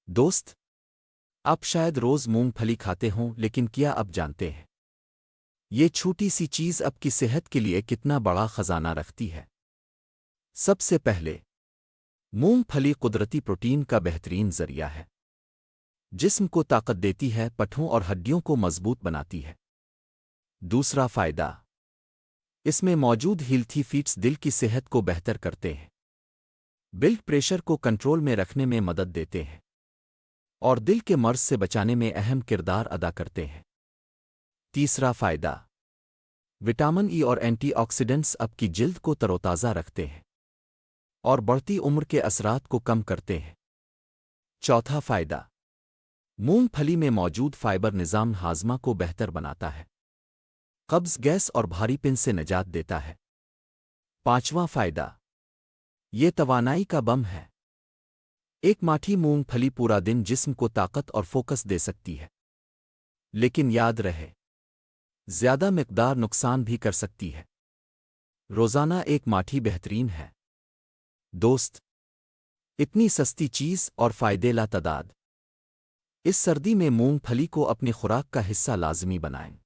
دوست، آپ شاید روز مونگ پھلی کھاتے ہوں، لیکن کیا آپ جانتے ہیں یہ چھوٹی سی چیز آپ کی صحت کے لیے کتنا بڑا خزانہ رکھتی ہے؟ سب سے پہلے، مونگ پھلی قدرتی پروٹین کا بہترین ذریعہ ہے۔ جسم کو طاقت دیتی ہے، پٹھوں اور ہڈیوں کو مضبوط بناتی ہے۔ دوسرا فائدہ، اس میں موجود ہیلتھی فیٹس دل کی صحت کو بہتر کرتے ہیں، بلڈ پریشر کو کنٹرول میں رکھنے میں مدد دیتے ہیں اور دل کے مرض سے بچانے میں اہم کردار ادا کرتے ہیں۔ تیسرا فائدہ، وٹامن ای اور اینٹی آکسیڈنٹس آپ کی جلد کو تر و تازہ رکھتے ہیں اور بڑھتی عمر کے اثرات کو کم کرتے ہیں۔ چوتھا فائدہ، مونگ پھلی میں موجود فائبر نظام ہاضمہ کو بہتر بناتا ہے، قبض، گیس اور بھاری پن سے نجات دیتا ہے۔ پانچواں فائدہ، یہ توانائی کا بم ہے۔ ایک ماٹھی مونگ پھلی پورا دن جسم کو طاقت اور فوکس دے سکتی ہے، لیکن یاد رہے، زیادہ مقدار نقصان بھی کر سکتی ہے۔ روزانہ ایک ماٹھی بہترین ہے۔ دوست، اتنی سستی چیز اور فائدے لا تعداد، اس سردی میں مونگ پھلی کو اپنی خوراک کا حصہ لازمی بنائیں۔